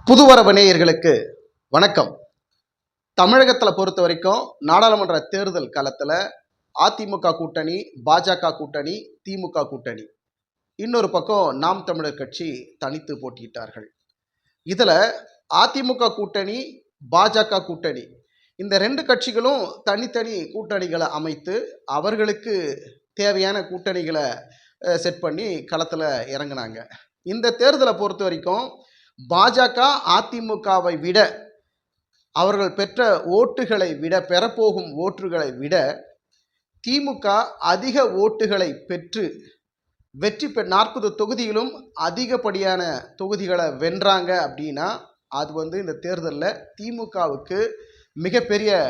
புதுவரவு நேயர்களுக்கு வணக்கம். தமிழகத்தில் பொறுத்த வரைக்கும் நாடாளுமன்ற தேர்தல் காலத்தில் அதிமுக கூட்டணி, பாஜக கூட்டணி, திமுக கூட்டணி, இன்னொரு பக்கம் நாம் தமிழர் கட்சி தனித்து போட்டியிட்டார்கள். இதில் அதிமுக கூட்டணி, பாஜக கூட்டணி, இந்த ரெண்டு கட்சிகளும் தனித்தனி கூட்டணிகளை அமைத்து அவர்களுக்கு தேவையான கூட்டணிகளை செட் பண்ணி களத்தில் இறங்கினாங்க. இந்த தேர்தலை பொறுத்த வரைக்கும் பாஜக அதிமுகவை விட, அவர்கள் பெற்ற ஓட்டுகளை விட, பெறப்போகும் ஓட்டுகளை விட திமுக அதிக ஓட்டுகளை பெற்று வெற்றி 40 தொகுதியிலும் அதிகப்படியான தொகுதிகளை வென்றாங்க அப்படின்னா அது இந்த தேர்தலில் திமுகவுக்கு மிகப்பெரிய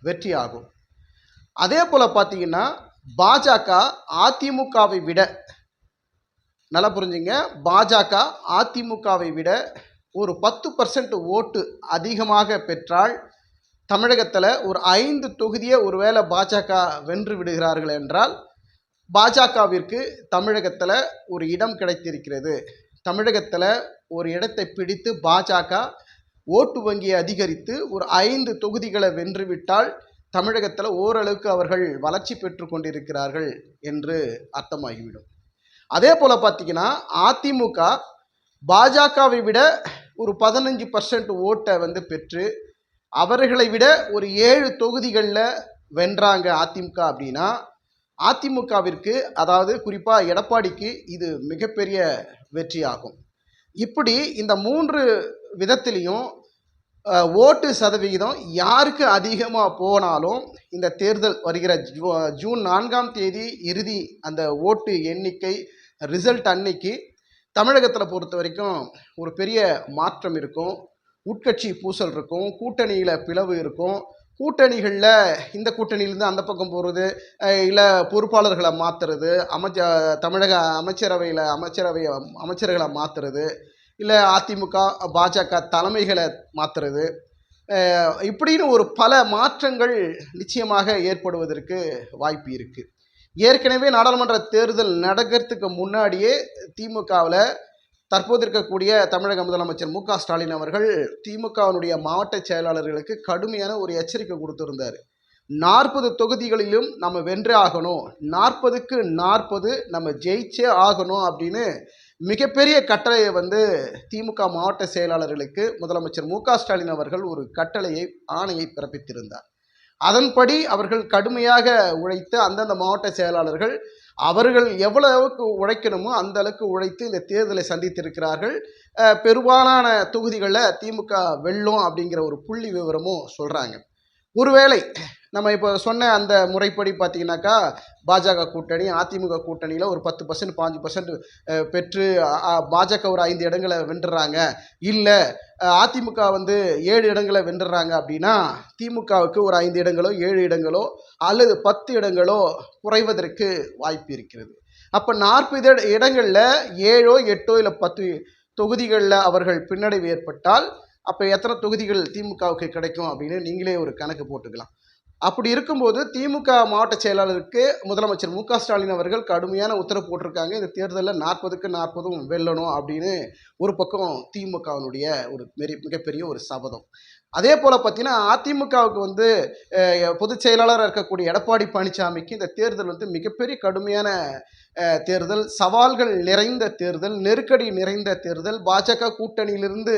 வெற்றி ஆகும். அதே போல் பார்த்தீங்கன்னா பாஜக அதிமுகவை விட, நல்லா புரிஞ்சுங்க, பாஜக அதிமுகவை விட ஒரு 10% ஓட்டு அதிகமாக பெற்றால் தமிழகத்தில் ஒரு 5 தொகுதியை ஒருவேளை பாஜக வென்று விடுகிறார்கள் என்றால் பாஜகவிற்கு தமிழகத்தில் ஒரு இடம் கிடைத்திருக்கிறது. தமிழகத்தில் ஒரு இடத்தை பிடித்து பாஜக ஓட்டு வங்கியை அதிகரித்து ஒரு 5 தொகுதிகளை வென்றுவிட்டால் தமிழகத்தில் ஓரளவுக்கு அவர்கள் வளர்ச்சி பெற்று கொண்டிருக்கிறார்கள் என்று அர்த்தமாகிவிடும். அதே போல் பார்த்தீங்கன்னா அதிமுக பாஜகவை விட ஒரு 15% ஓட்டை பெற்று அவர்களை விட ஒரு 7 தொகுதிகளில் வென்றாங்க அதிமுக அப்படின்னா அதிமுகவிற்கு, அதாவது குறிப்பாக எடப்பாடிக்கு இது மிகப்பெரிய வெற்றி ஆகும். இப்படி இந்த 3 விதத்திலையும் ஓட்டு சதவிகிதம் யாருக்கு அதிகமாக போனாலும் இந்த தேர்தல் வருகிற ஜூன் 4ஆம் தேதி இறுதி அந்த ஓட்டு எண்ணிக்கை ரிசல்ட் அன்னைக்கு தமிழகத்தில் பொறுத்த வரைக்கும் ஒரு பெரிய மாற்றம் இருக்கும். உட்கட்சி பூசல் இருக்கும், கூட்டணியில் பிளவு இருக்கும், கூட்டணிகளில் இந்த கூட்டணியிலேருந்து அந்த பக்கம் போகிறது, இல்லை பொறுப்பாளர்களை மாற்றுறது, தமிழக அமைச்சர்களை மாற்றுறது, இல்லை அதிமுக பாஜக தலைமைகளை மாற்றுறது, இப்படின்னு ஒரு பல மாற்றங்கள் நிச்சயமாக ஏற்படுவதற்கு வாய்ப்பு இருக்குது. ஏற்கனவே நாடாளுமன்ற தேர்தல் நடக்கிறதுக்கு முன்னாடியே திமுகவில் தற்போது இருக்கக்கூடிய தமிழக முதலமைச்சர் மு.க. ஸ்டாலின் அவர்கள் திமுகவினுடைய மாவட்ட செயலாளர்களுக்கு கடுமையான ஒரு எச்சரிக்கை கொடுத்திருந்தார். 40 தொகுதிகளிலும் நம்ம வென்றே ஆகணும், 40க்கு 40 நம்ம ஜெயிச்சே ஆகணும் அப்படின்னு மிகப்பெரிய கட்டளையை திமுக மாவட்ட செயலாளர்களுக்கு முதலமைச்சர் மு.க. ஸ்டாலின் அவர்கள் ஒரு ஆணையை பிறப்பித்திருந்தார். அதன்படி அவர்கள் கடுமையாக உழைத்து அந்தந்த மாவட்ட செயலாளர்கள் அவர்கள் எவ்வளவுக்கு உழைக்கணுமோ அந்த அளவுக்கு உழைத்து இந்த தேர்தலை சந்தித்திருக்கிறார்கள். பெரும்பாலான தொகுதிகளில் திமுக வெல்லும் அப்படிங்கிற ஒரு புள்ளி விவரமும் சொல்கிறாங்க. ஒருவேளை நம்ம இப்போ சொன்ன அந்த முறைப்படி பார்த்தீங்கன்னாக்கா பாஜக கூட்டணி அதிமுக கூட்டணியில் ஒரு 10% 5% பெற்று பாஜக ஒரு 5 இடங்களை வென்றுறாங்க, இல்லை அதிமுக 7 இடங்களை வென்றுறாங்க அப்படின்னா திமுகவுக்கு ஒரு 5 இடங்களோ 7 இடங்களோ அல்லது 10 இடங்களோ குறைவதற்கு வாய்ப்பு இருக்கிறது. அப்போ 40 இடங்களில் 7ஓ 8ஓ இல்லை 10 தொகுதிகளில் அவர்கள் பின்னடைவு ஏற்பட்டால் அப்போ எத்தனை தொகுதிகள் திமுகவுக்கு கிடைக்கும் அப்படின்னு நீங்களே ஒரு கணக்கு போட்டுக்கலாம். அப்படி இருக்கும்போது திமுக மாவட்ட செயலாளருக்கு முதலமைச்சர் மு.க. ஸ்டாலின் அவர்கள் கடுமையான உத்தரவு போட்டிருக்காங்க. இந்த தேர்தலில் 40க்கு 40 வெல்லணும் அப்படின்னு ஒரு பக்கம் திமுகவினுடைய ஒரு மிகப்பெரிய ஒரு சபதம். அதே போல் பார்த்தீங்கன்னா அதிமுகவுக்கு பொதுச் செயலாளராக இருக்கக்கூடிய எடப்பாடி பழனிசாமிக்கு இந்த தேர்தல் மிகப்பெரிய கடுமையான தேர்தல், சவால்கள் நிறைந்த தேர்தல், நெருக்கடி நிறைந்த தேர்தல். பாஜக கூட்டணியிலிருந்து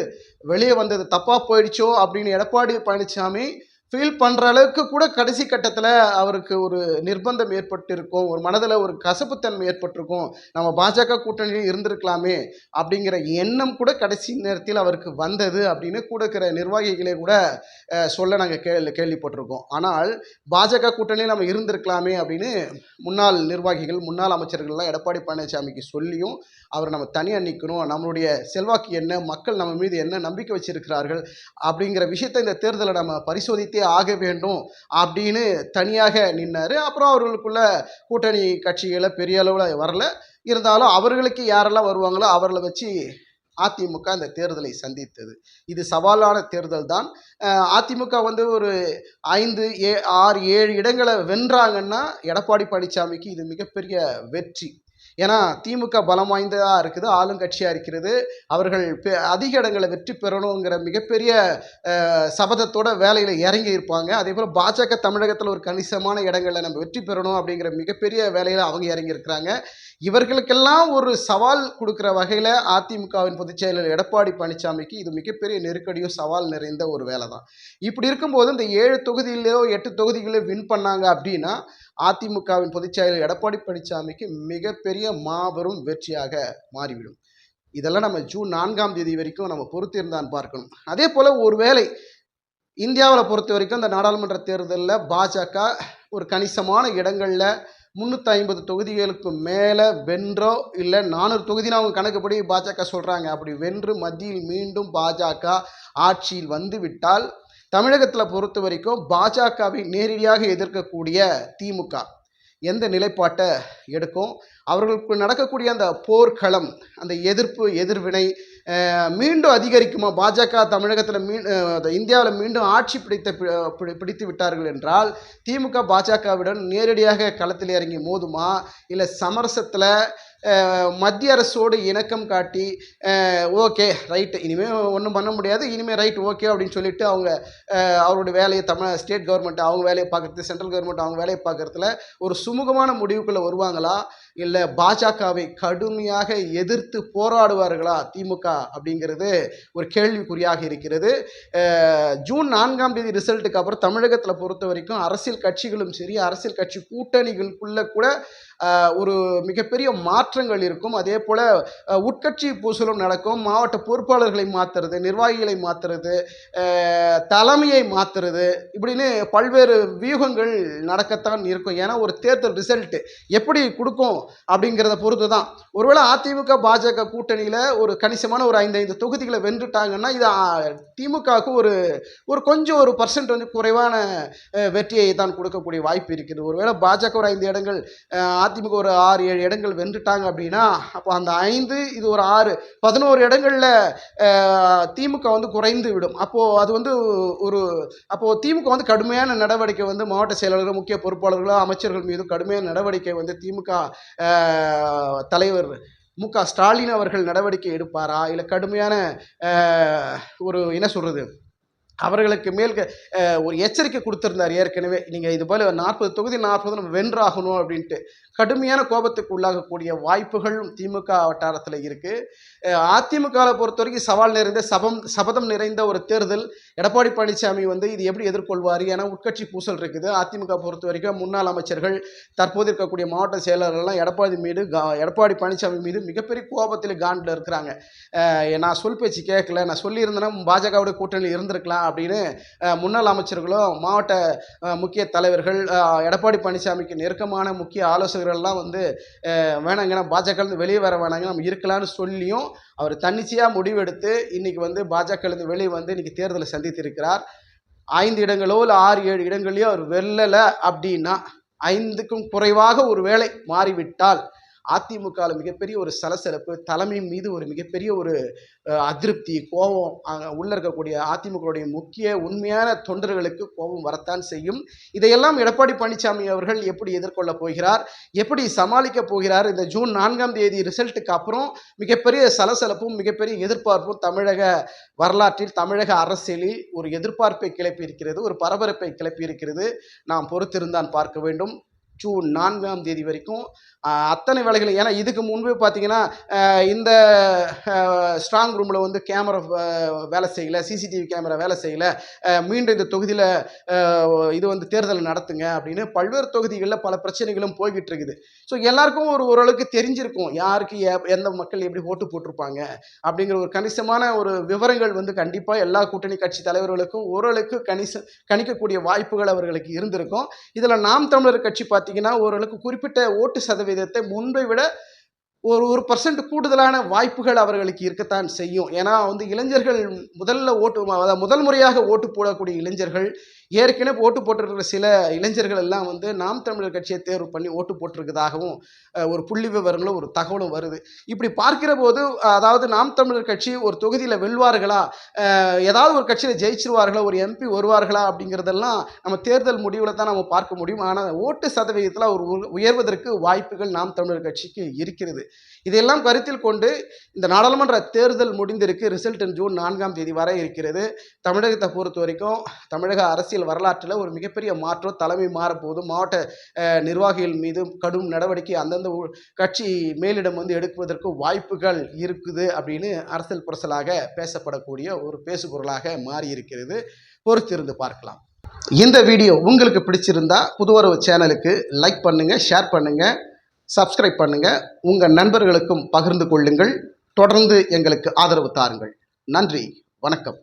வெளியே வந்தது தப்பாக போயிடுச்சோ அப்படின்னு எடப்பாடி பழனிசாமி ஃபீல் பண்ணுற அளவுக்கு கூட கடைசி கட்டத்தில் அவருக்கு ஒரு நிர்பந்தம் ஏற்பட்டிருக்கும், ஒரு மனதில் ஒரு கசப்புத்தன்மை ஏற்பட்டிருக்கும், நம்ம பாஜக கூட்டணியில் இருந்திருக்கலாமே அப்படிங்கிற எண்ணம் கூட கடைசி நேரத்தில் அவருக்கு வந்தது அப்படின்னு கூட இருக்கிற நிர்வாகிகளே கூட சொல்ல நாங்கள் கேள்விப்பட்டிருக்கோம். ஆனால் பாஜக கூட்டணியில் நம்ம இருந்திருக்கலாமே அப்படின்னு முன்னாள் நிர்வாகிகள், முன்னாள் அமைச்சர்கள்லாம் எடப்பாடி பழனிசாமிக்கு சொல்லியும் அவர் நம்ம தனியாக நிற்கணும், நம்மளுடைய செல்வாக்கு என்ன, மக்கள் நம்ம மீது என்ன நம்பிக்கை வச்சிருக்கிறார்கள் அப்படிங்கிற விஷயத்தை இந்த தேர்தலை நம்ம பரிசோதித்து ஆக வேண்டும் அப்படின்னு தனியாக நின்னாரு. அப்புறம் அவர்களுக்குள்ள கூட்டணி கட்சிகளை பெரிய அளவில் வரல, இருந்தாலும் அவர்களுக்கு யாரெல்லாம் வருவாங்களோ அவர்களை வச்சு அதிமுக இந்த தேர்தலை சந்தித்தது. இது சவாலான தேர்தல் தான். அதிமுக ஒரு 5, 6, 7 இடங்களை வென்றாங்கன்னா எடப்பாடி பழனிசாமிக்கு இது மிகப்பெரிய வெற்றி. ஏன்னா திமுக பலம் வாய்ந்ததாக இருக்குது, ஆளுங்கட்சியாக இருக்கிறது. அவர்கள் அதிக இடங்களை வெற்றி பெறணுங்கிற மிகப்பெரிய சபதத்தோட வேலையில் இறங்கி இருப்பாங்க. அதே போல் பாஜக தமிழகத்தில் ஒரு கணிசமான இடங்களில் நம்ம வெற்றி பெறணும் அப்படிங்கிற மிகப்பெரிய வேலையில் அவங்க இறங்கி இருக்கிறாங்க. இவர்களுக்கெல்லாம் ஒரு சவால் கொடுக்குற வகையில் அதிமுகவின் பொதுச் செயலர் எடப்பாடி பழனிசாமிக்கு இது மிகப்பெரிய நெருக்கடியும் சவால் நிறைந்த ஒரு வேலை தான். இப்படி இருக்கும்போது இந்த 7 தொகுதியிலோ 8 தொகுதிகளோ வின் பண்ணாங்க அப்படின்னா அதிமுகவின் பொதுச் செயலர் எடப்பாடி பழனிசாமிக்கு மிகப்பெரிய மாபெரும் வெற்றியாக மாறிவிடும். இதெல்லாம் நம்ம ஜூன் 4ஆம் தேதி வரைக்கும் நம்ம பொறுத்திருந்தான் பார்க்கணும். அதே போல் ஒருவேளை இந்தியாவில் பொறுத்த வரைக்கும் இந்த நாடாளுமன்ற தேர்தலில் பாஜக ஒரு கணிசமான இடங்களில் 350 தொகுதிகளுக்கு மேலே வென்றோ இல்லை 400 தொகுதினா அவங்க கணக்குப்படி பாஜக சொல்கிறாங்க, அப்படி வென்று மத்தியில் மீண்டும் பாஜக ஆட்சியில் வந்து விட்டால் தமிழகத்தில் பொறுத்த வரைக்கும் பாஜகவை நேரடியாக எதிர்க்கக்கூடிய திமுக எந்த நிலைப்பாட்டை எடுக்கும், அவர்களுக்கு நடக்கக்கூடிய அந்த போர்க்களம், அந்த எதிர்வினை மீண்டும் அதிகரிக்குமா? பாஜக தமிழகத்தில் இந்தியாவில் மீண்டும் ஆட்சி பிடித்து விட்டார்கள் என்றால் திமுக பாஜகவுடன் நேரடியாக களத்தில் இறங்கி மோதுமா, இல்லை சமரசத்தில் மத்திய அரசோடு இணக்கம் காட்டி ஓகே ரைட்டு இனிமேல் ஒன்றும் பண்ண முடியாது, இனிமேல் ரைட் ஓகே அப்படின்னு சொல்லிட்டு அவங்க அவரோட வேலையை ஸ்டேட் கவர்மெண்ட் அவங்க வேலையை பார்க்குறது, சென்ட்ரல் கவர்மெண்ட் அவங்க வேலையை பார்க்குறதுல ஒரு சுமூகமான முடிவுக்குள்ளே வருவாங்களா, இல்லை பாஜகவை கடுமையாக எதிர்த்து போராடுவார்களா திமுக அப்படிங்கிறது ஒரு கேள்விக்குறியாக இருக்கிறது. ஜூன் 4ஆம் தேதி ரிசல்ட்டுக்கு அப்புறம் தமிழகத்தில் பொறுத்த வரைக்கும் அரசியல் கட்சிகளும் சரி, அரசியல் கட்சி கூட்டணிகளுக்குள்ள கூட ஒரு மிகப்பெரிய மாற்றங்கள் இருக்கும். அதே போல் உட்கட்சி பூசலும் நடக்கும். மாவட்ட பொறுப்பாளர்களை மாற்றுறது, நிர்வாகிகளை மாற்றுறது, தலைமையை மாற்றுறது, இப்படின்னு பல்வேறு வியூகங்கள் நடக்கத்தான் இருக்கும். ஏன்னா ஒரு தேர்தல் ரிசல்ட்டு எப்படி கொடுக்கும் அப்படிங்கிறத பொறுத்து தான். ஒருவேளை அதிமுக பாஜக கூட்டணியில் ஒரு கணிசமான ஒரு 5 தொகுதிகளை வென்றுட்டாங்கன்னா இது திமுகவுக்கு ஒரு கொஞ்சம் ஒரு பர்சன்ட் வந்து குறைவான வெற்றியை தான் கொடுக்கக்கூடிய வாய்ப்பு இருக்குது. ஒருவேளை பாஜக ஒரு 5 இடங்கள், அதிமுக ஒரு 6-7 இடங்கள் வென்றுட்டாங்க அப்படின்னா அப்போ அந்த 5 இது ஒரு 6 11 இடங்களில் திமுக வந்து குறைந்து விடும். அப்போது அது வந்து அப்போது திமுக வந்து கடுமையான நடவடிக்கை வந்து மாவட்ட செயலாளர்கள், முக்கிய பொறுப்பாளர்களோ, அமைச்சர்கள் மீது கடுமையான நடவடிக்கை வந்து திமுக தலைவர் மு.க. ஸ்டாலின் அவர்கள் நடவடிக்கை எடுப்பாரா, இல்லை கடுமையான ஒரு என்ன சொல்கிறது அவர்களுக்கு மேல் ஒரு எச்சரிக்கை கொடுத்துருந்தார் ஏற்கனவே, நீங்கள் இது போல் 40 தொகுதி 40 நம்ம வென்றாகணும் அப்படின்ட்டு. கடுமையான கோபத்துக்கு உள்ளாகக்கூடிய வாய்ப்புகளும் திமுக வட்டாரத்தில் இருக்குது. அதிமுகவை பொறுத்த வரைக்கும் சவால் நிறைந்த சபதம் நிறைந்த ஒரு தேர்தல். எடப்பாடி பழனிசாமி வந்து இது எப்படி எதிர்கொள்வார்? ஏன்னா உட்கட்சி பூசல் இருக்குது. அதிமுக பொறுத்த வரைக்கும் முன்னாள் அமைச்சர்கள், தற்போது இருக்கக்கூடிய மாவட்ட செயலாளர்கள்லாம் எடப்பாடி பழனிசாமி மீது மிகப்பெரிய கோபத்தில் காண்டில் இருக்கிறாங்க. நான் சொல் பேச்சு கேட்கல, நான் சொல்லியிருந்தேன்னா பாஜகவுடைய கூட்டணியில் இருந்திருக்கலாம் அப்படின்னு முன்னாள் அமைச்சர்களும் மாவட்ட முக்கிய தலைவர்கள், எடப்பாடி பழனிசாமிக்கு நெருக்கமான முக்கிய ஆலோசகர்கள்லாம் வந்து வேணாங்கன்னா பாஜகலேருந்து வெளியே வர வேணாங்க, நம்ம இருக்கலாம்னு சொல்லியும் அவர் தன்னிச்சையாக முடிவெடுத்து இன்னைக்கு வந்து பாஜகலேருந்து வெளியே வந்து இன்னைக்கு தேர்தலை சந்தித்திருக்கிறார். 5 இடங்களோ இல்லை 6-7 இடங்களையோ அவர் வெல்லலை அப்படின்னா 5க்கும் குறைவாக ஒரு வேளை மாறிவிட்டால் அதிமுகவில் மிகப்பெரிய ஒரு சலசலப்பு, தலைமை மீது ஒரு மிகப்பெரிய ஒரு அதிருப்தி, கோபம், உள்ள இருக்கக்கூடிய அதிமுகவுடைய முக்கிய உண்மையான தொண்டர்களுக்கு கோபம் வரத்தான் செய்யும். இதையெல்லாம் எடப்பாடி பழனிசாமி அவர்கள் எப்படி எதிர்கொள்ள போகிறார், எப்படி சமாளிக்க போகிறார்? இந்த ஜூன் 4ஆம் தேதி ரிசல்ட்டுக்கு அப்புறம் மிகப்பெரிய சலசலப்பும் மிகப்பெரிய எதிர்பார்ப்பும் தமிழக வரலாற்றில், தமிழக அரசியலில் ஒரு எதிர்பார்ப்பை கிளப்பி இருக்கிறது, ஒரு பரபரப்பை கிளப்பி இருக்கிறது. நாம் பொறுத்திருந்தான் பார்க்க வேண்டும். ஜூன் 4ஆம் தேதி வரைக்கும் அத்தனை வேலைகள், ஏன்னா இதுக்கு முன்பு பார்த்தீங்கன்னா இந்த ஸ்ட்ராங் ரூமில் வந்து கேமரா வேலை செய்யலை, சிசிடிவி கேமரா வேலை செய்யலை, மீண்டும் இந்த தொகுதியில் இது வந்து தேர்தல் நடத்துங்க அப்படின்னு பல்வேறு தொகுதிகளில் பல பிரச்சனைகளும் போய்கிட்டு இருக்குது. ஸோ எல்லாருக்கும் ஓரளவுக்கு தெரிஞ்சிருக்கும் யாருக்கு எந்த மக்கள் எப்படி ஓட்டு போட்டிருப்பாங்க அப்படிங்கிற ஒரு கணிசமான ஒரு விவரங்கள் வந்து கண்டிப்பாக எல்லா கூட்டணி கட்சி தலைவர்களுக்கும் ஓரளவுக்கு கணிக்கக்கூடிய வாய்ப்புகள் அவர்களுக்கு இருந்திருக்கும். இதில் நாம் தமிழர் கட்சி பார்த்தீங்கன்னா ஓரளவுக்கு குறிப்பிட்ட ஓட்டு சதவீதத்தை முன்பை விட ஒரு பர்சன்ட் கூடுதலான வாய்ப்புகள் அவர்களுக்கு இருக்கத்தான் செய்யும். ஏன்னா இளைஞர்கள் முதல் முறையாக ஓட்டு போடக்கூடிய இளைஞர்கள், ஏற்கனவே ஓட்டு போட்டிருக்கிற சில இளைஞர்கள் எல்லாம் நாம் தமிழர் கட்சியை தேர்வு பண்ணி ஓட்டு போட்டிருக்கிறதாகவும் ஒரு புள்ளி விவரங்களும் ஒரு தகவலும் வருது. இப்படி பார்க்கிற போது அதாவது நாம் தமிழர் கட்சி ஒரு தொகுதியில் வெல்வார்களா, ஏதாவது ஒரு கட்சியில் ஜெயிச்சிருவார்களா, ஒரு எம்பி வருவார்களா அப்படிங்கிறதெல்லாம் நம்ம தேர்தல் முடிவில் தான் நம்ம பார்க்க முடியும். ஆனால் ஓட்டு சதவீதத்தில் ஒரு உயர்வதற்கு வாய்ப்புகள் நாம் தமிழர் கட்சிக்கு இருக்கிறது. இதையெல்லாம் கருத்தில் கொண்டு இந்த நாடாளுமன்ற தேர்தல் முடிந்திருக்கு. ரிசல்ட் ஜூன் 4ஆம் தேதி வர இருக்கிறது. தமிழகத்தை பொறுத்த வரைக்கும் தமிழக அரசியல் வரலாற்றில் ஒரு மிகப்பெரிய மாற்றம். தலைமை மாறப்போது மாவட்ட நிர்வாகிகள் மீது கடும் நடவடிக்கை அந்தந்த கட்சி மேலிடம் எடுப்பதற்கு வாய்ப்புகள் இருக்குது அப்படின்னு அரசியல் புரசலாக பேசப்படக்கூடிய ஒரு பேசுபொருளாக மாறி இருக்கிறது. பொறுத்திருந்து பார்க்கலாம். இந்த வீடியோ உங்களுக்கு பிடிச்சிருந்தா புதுவரவு சேனலுக்கு லைக் பண்ணுங்க, ஷேர் பண்ணுங்க, சப்ஸ்கிரைப் பண்ணுங்க, உங்கள் நண்பர்களுக்கும் பகிர்ந்து கொள்ளுங்கள். தொடர்ந்து எங்களுக்கு ஆதரவு தாருங்கள். நன்றி, வணக்கம்.